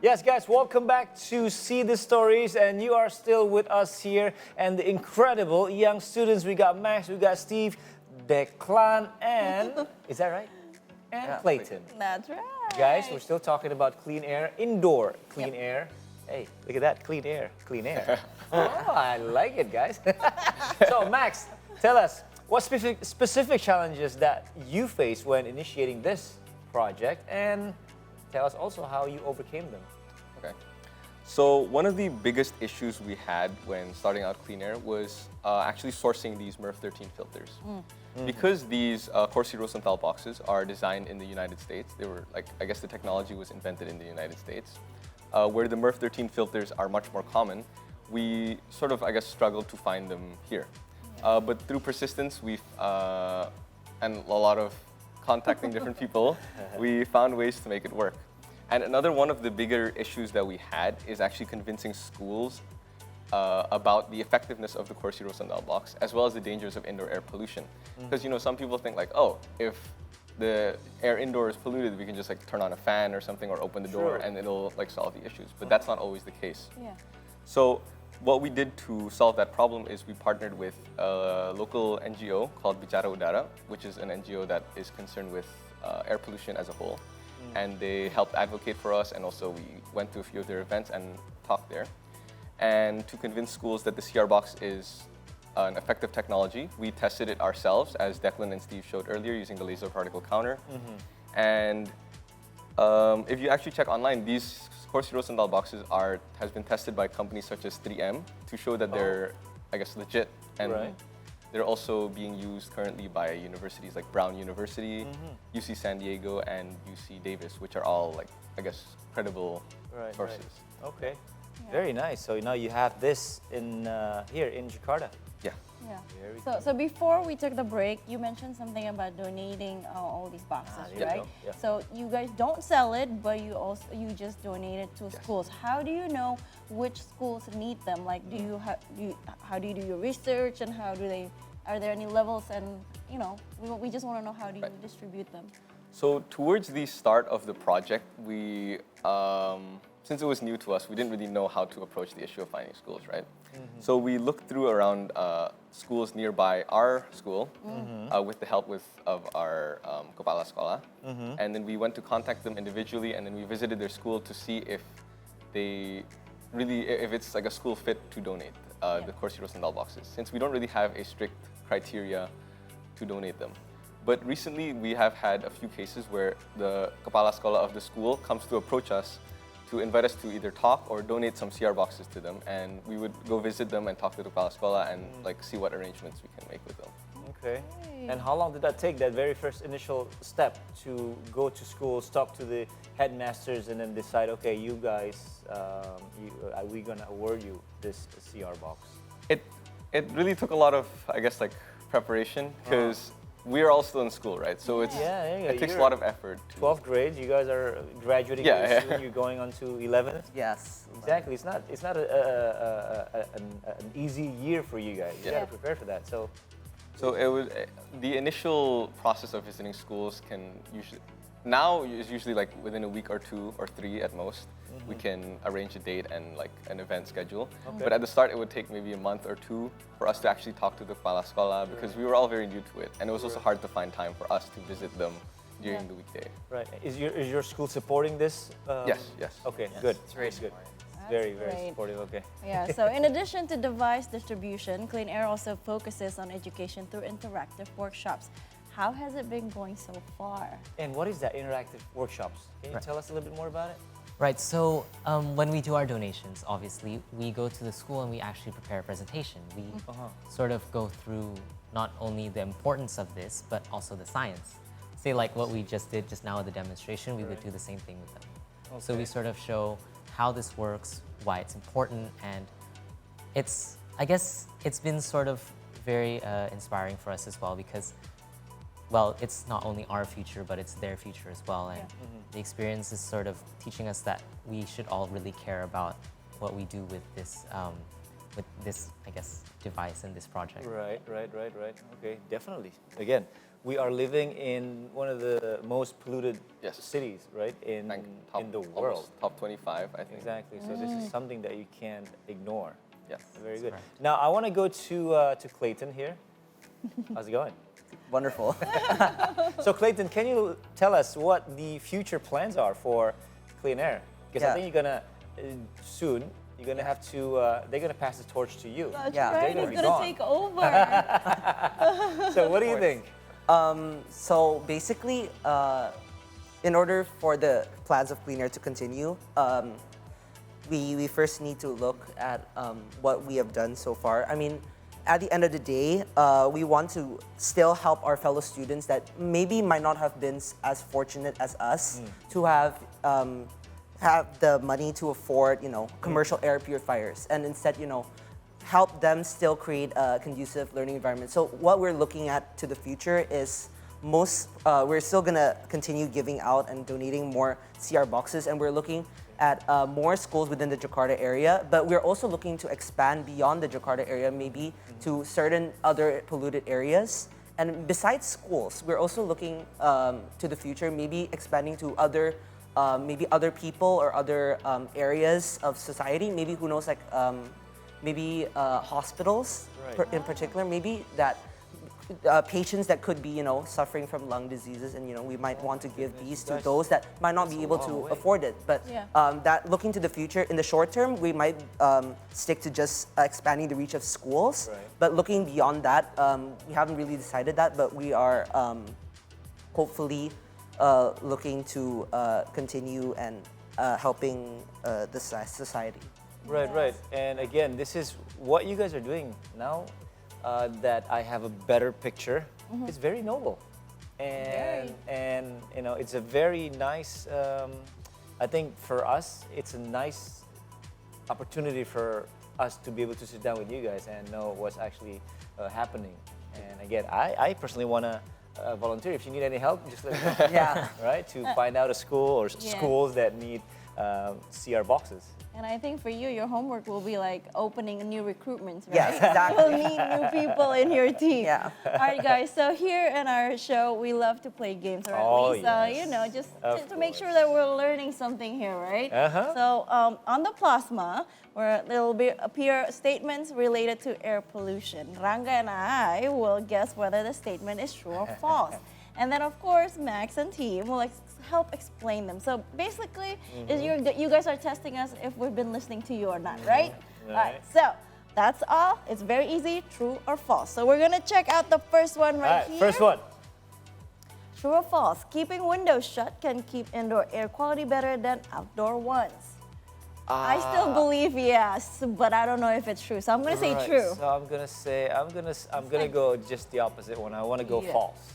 Yes, guys, welcome back to See the Stories, and you are still with us here and the incredible young students. We got Max, we got Steve, Declan, and is that right? And Clayton. That's right. Guys, we're still talking about clean air, indoor clean air. Hey, look at that, clean air, clean air. Oh, I like it, guys. So, Max, tell us what specific challenges that you faced when initiating this project, and tell us also how you overcame them. Okay. So one of the biggest issues we had when starting out Klinair was actually sourcing these MERV 13 filters. Because these Corsi Rosenthal boxes are designed in the United States, they were like, I guess the technology was invented in the United States, where the MERV 13 filters are much more common, we sort of, I guess, struggled to find them here. But through persistence, and a lot of contacting different people, we found ways to make it work. And another one of the bigger issues that we had is actually convincing schools about the effectiveness of the Corsi Rosenthal box, as well as the dangers of indoor air pollution. Because some people think like, oh, if the air indoor is polluted, we can just like turn on a fan or something or open the door and it'll like solve the issues. But that's not always the case. Yeah. So what we did to solve that problem is we partnered with a local NGO called Udara, which is an NGO that is concerned with air pollution as a whole. And they helped advocate for us, and also we went to a few of their events and talked there. And to convince schools that the CR box is an effective technology, we tested it ourselves, as Declan and Steve showed earlier, using the laser particle counter. And if you actually check online, these Corsi Rosenthal boxes has been tested by companies such as 3M to show that they're, I guess, legit. And they're also being used currently by universities like Brown University, UC San Diego, and UC Davis, which are all like, I guess, credible sources. Okay, very nice. So now you have this in here in Jakarta. Yeah. Yeah. So before we took the break, you mentioned something about donating all these boxes, right? Yeah. So you guys don't sell it, but you just donate it to schools. How do you know which schools need them? Like, how do you do your research, and are there any levels? And we just want to know, how do you distribute them? So towards the start of the project, we since it was new to us, we didn't really know how to approach the issue of finding schools, right? So we looked through around schools nearby our school with the help of our Kepala Sekolah. And then we went to contact them individually, and then we visited their school to see if if it's like a school fit to donate the Corsi Rosenthal boxes, since we don't really have a strict criteria to donate them. But recently we have had a few cases where the Kepala Sekolah of the school comes to approach us to invite us to either talk or donate some CR boxes to them, and we would go visit them and talk to the Kepala Sekolah and like see what arrangements we can make with them. Okay. And how long did that take, that very first initial step, to go to schools, talk to the headmasters, and then decide, okay, you guys, we're gonna award you this CR box? It really took a lot of, I guess, like preparation, because we're all still in school, right? So it takes a lot of effort. 12th grade, you guys are graduating very soon. You're going on to 11th. Yes. Exactly. It's not an easy year for you guys. You gotta prepare for that. So it was the initial process of visiting schools is usually like within a week or 2 or 3 at most. We can arrange a date and like an event schedule. But at the start, it would take maybe a month or 2 for us to actually talk to the Kepala Sekolah, because we were all very new to it, and it was also hard to find time for us to visit them during the weekday. Right. Is your school supporting this? Yes. Okay. Yes. Good. It's very good. That's Very great. supportive. Okay. Yeah, so in addition to device distribution, Klinair also focuses on education through interactive workshops. How has it been going so far? And what is that, interactive workshops? Can you tell us a little bit more about it? Right, so when we do our donations, obviously, we go to the school and we actually prepare a presentation. We sort of go through not only the importance of this, but also the science. Say like what we just did just now at the demonstration, we would do the same thing with them. Okay. So we sort of show how this works, why it's important, and I guess it's been sort of very inspiring for us as well, because it's not only our future, but it's their future as well. And the experience is sort of teaching us that we should all really care about what we do with this, I guess, device and this project. Right. Okay, definitely. Again, we are living in one of the most polluted Yes. cities, right, in Top, in the almost world. top 25, I think. Exactly. So this is something that you can't ignore. Yes. Very good. correct. Now I want to go to Clayton here. How's it going? Wonderful. So Clayton, can you tell us what the future plans are for Klinair? Because I Yeah. think you're gonna soon. You're gonna have to. They're gonna pass the torch to you. That's Yeah. right. They're It's gonna gonna be take over. So what do you think? So basically, in order for the plans of Klinair to continue, we first need to look at what we have done so far. I mean, at the end of the day, we want to still help our fellow students that maybe might not have been as fortunate as us to have the money to afford, commercial air purifiers, and instead, help them still create a conducive learning environment. So what we're looking at to the future is we're still gonna continue giving out and donating more CR boxes, and we're looking at more schools within the Jakarta area, but we're also looking to expand beyond the Jakarta area, maybe to certain other polluted areas. And besides schools, we're also looking to the future, maybe expanding to maybe other people or other areas of society. Maybe who knows, like maybe hospitals in particular. Maybe that patients that could be suffering from lung diseases, and we might want to give these to those that might not be able to afford it. But that looking to the future, in the short term, we might stick to just expanding the reach of schools. Right. But looking beyond that, we haven't really decided that, but we are hopefully looking to continue and helping the society. Right, right. And again, this is what you guys are doing now. That I have a better picture. It's very noble, and it's a very nice. I think for us, it's a nice opportunity for us to be able to sit down with you guys and know what's actually happening. And again, I personally want to volunteer. If you need any help, just let me know. Yeah. Right, to find out a school or schools that need CR boxes. And I think for you, your homework will be like opening new recruitments, right? Yes, exactly. You'll need new people in your team. Yeah. All right, guys. So here in our show, we love to play games, or at Oh, least, yes. just Of to make sure course. that we're learning something here, right? Uh-huh. So on the plasma, where there'll appear statements related to air pollution. Ranga and I will guess whether the statement is true or false. And then, of course, Max and team will help explain them. So basically, you guys are testing us if we've been listening to you or not, right? All right, so that's all. It's very easy, true or false. So we're gonna check out the first one All right right, here. first one. True or false? Keeping windows shut can keep indoor air quality better than outdoor ones. I still believe yes, but I don't know if it's true. So I'm gonna say Right, true. So I'm gonna go just the opposite one. I want to go Yeah. false.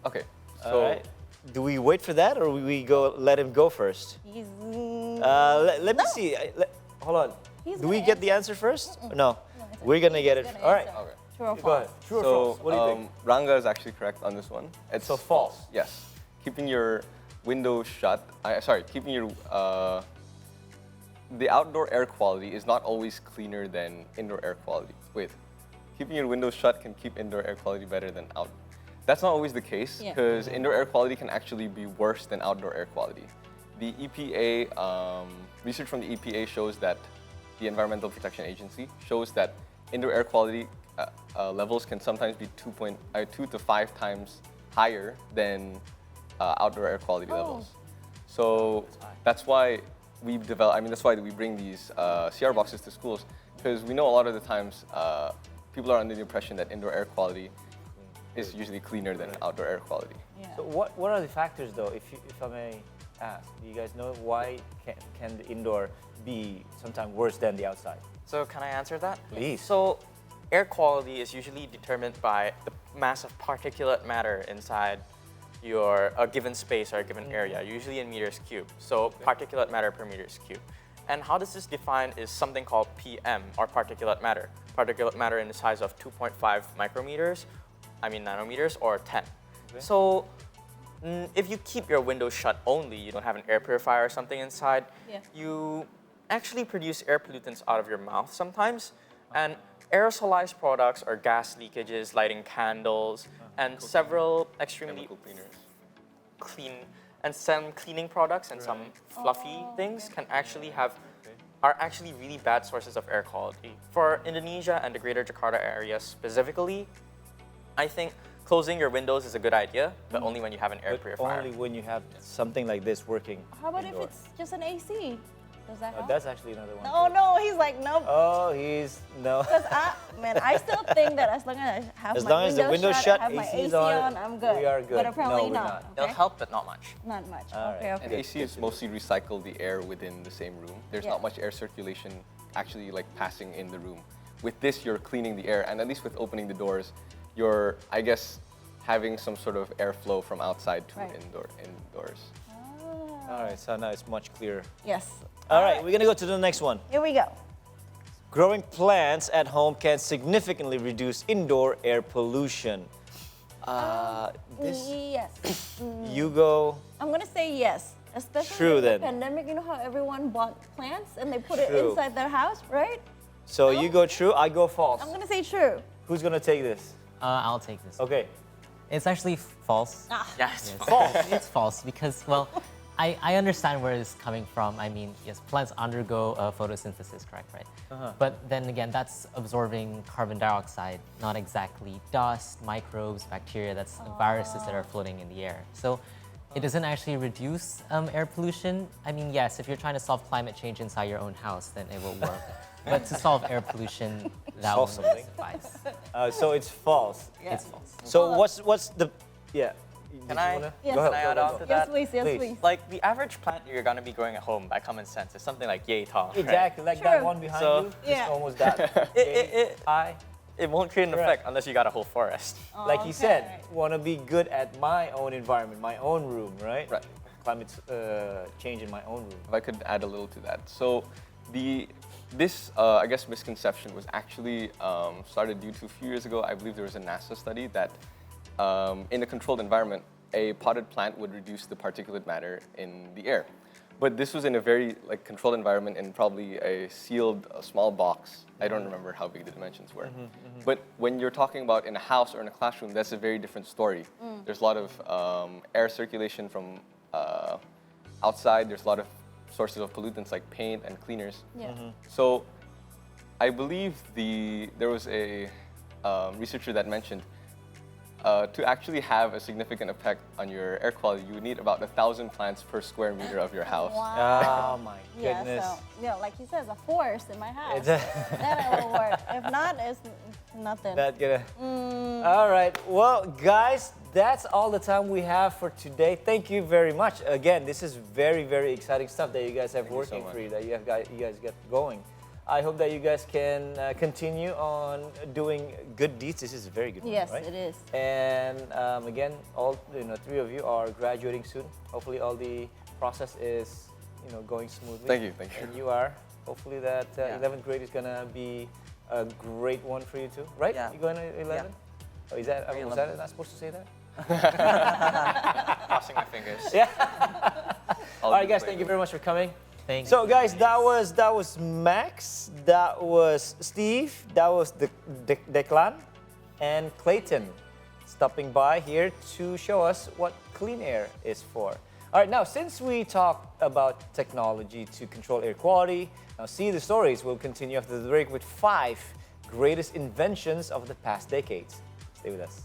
Okay. All So right. Do we wait for that, or we go let him go first? He's, Let me No. see. Hold on. He's Do we gonna get the answer first? No. We're gonna get it. gonna All right. answer. okay. True or Go false? ahead. True or So false? What do you think? Ranga is actually correct on this one. It's So false. Yes. Keeping your windows shut. Keeping your the outdoor air quality is not always cleaner than indoor air quality. Wait, keeping your windows shut can keep indoor air quality better than out. That's not always the case Yeah. because indoor air quality can actually be worse than outdoor air quality. The EPA, research from the EPA shows that the Environmental Protection Agency shows that indoor air quality levels can sometimes be 2 to 5 times higher than outdoor air quality levels. So that's why that's why we bring these CR boxes to schools, because we know a lot of the times people are under the impression that indoor air quality is usually cleaner than outdoor air quality. Yeah. So what are the factors though, if I may ask? Do you guys know why can the indoor be sometimes worse than the outside? So can I answer that? Please. So air quality is usually determined by the mass of particulate matter inside a given space or a given area, usually in meters cubed. So particulate matter per meters cubed. And how this is defined is something called PM, or particulate matter. Particulate matter in the size of 2.5 nanometers, or 10. Okay. So if you keep your windows shut only, you don't have an air purifier or something inside, Yeah. you actually produce air pollutants out of your mouth sometimes. And aerosolized products are gas leakages, lighting candles, and several extremely Chemical cleaners. clean and some cleaning products and some fluffy things can actually are actually really bad sources of air quality. For Indonesia and the greater Jakarta area specifically, I think closing your windows is a good idea, but only when you have an air But purifier. only when you have something like this working. How about indoor. if it's just an AC? Does that help? That's actually another one. No, no, he's like, nope. Oh, he's no. Because I still think that as long as I have As my long as the windows window's shut, I have my AC is AC on, I'm good. we are good. But apparently No, we're not. It'll Okay? help, but not much. Not much. All Okay, right. okay. And AC is mostly recycle the air within the same room. There's Yeah. not much air circulation actually like passing in the room. With this, you're cleaning the air, and at least with opening the doors, you're, I guess, having some sort of airflow from outside to Right. indoors. Ah. All right, so now it's much clearer. Yes. All right, we're gonna go to the next one. Here we go. Growing plants at home can significantly reduce indoor air pollution. This Yes. you go. I'm gonna say yes. Especially True, in the then. pandemic, you know how everyone bought plants and they put it True. inside their house, right? So you go true, I go false. I'm gonna say true. Who's gonna take this? I'll take this. Okay. It's actually false. Yes. It's false because, well, I understand where it's coming from. I mean, yes, plants undergo photosynthesis, correct, right? But then again, that's absorbing carbon dioxide, not exactly dust, microbes, bacteria, that's viruses that are floating in the air. So it doesn't actually reduce air pollution. I mean, yes, if you're trying to solve climate change inside your own house, then it will work. But to solve air pollution, that Solve won't something. suffice. So it's false. It's false. So what's the yeah? Can Did I- you wanna- Yes. Go ahead, Can I go, add go, on go. to Yes, that? please. Yes, Please. please. Like the average plant you're gonna be growing at home by common sense is something like yay tall. right? Exactly, like that True. one behind So- you. Just Yeah. almost that. It high. won't create an Correct. effect unless you got a whole forest. Like you Okay. said, want to be good at my own environment, my own room, right? Right. Climate change in my own room. If I could add a little to that. So this I guess misconception was actually started due to a few years ago. I believe there was a NASA study that in a controlled environment, a potted plant would reduce the particulate matter in the air. But this was in a very controlled environment in probably a sealed small box. I don't remember how big the dimensions were. But when you're talking about in a house or in a classroom, that's a very different story. There's a lot of air circulation from outside. There's a lot of sources of pollutants like paint and cleaners. Yeah. So I believe there was a researcher that mentioned to actually have a significant effect on your air quality, you would need about 1,000 plants per square meter of your house. Wow. Oh my Yeah, goodness. so, yeah, like he says, a forest in my house. It's a- Then it will work. If not, it's nothing. That gonna. All right. Well, guys, that's all the time we have for today. Thank you very much. Again, this is very, very exciting stuff that you guys have Thank you so working much. for you, that you guys get going. I hope that you guys can continue on doing good deeds. This is a very good one, Yes, right? it is. And again, all three of you are graduating soon. Hopefully, all the process is going smoothly. Thank you, thank you. And you are. Hopefully, that Yeah. 11th grade is gonna be a great one for you too, right? Yeah. You going to 11? Oh, is that? Grade Was 11. that not supposed to say that? Crossing my fingers. Yeah. All All right, guys. Thank you very much for coming. Thank So, guys, that was Max, that was Steve, that was Declan, and Clayton stopping by here to show us what Klinair is for. All right, now since we talked about technology to control air quality, now see the stories. We'll continue after the break with 5 greatest inventions of the past decades. Stay with us.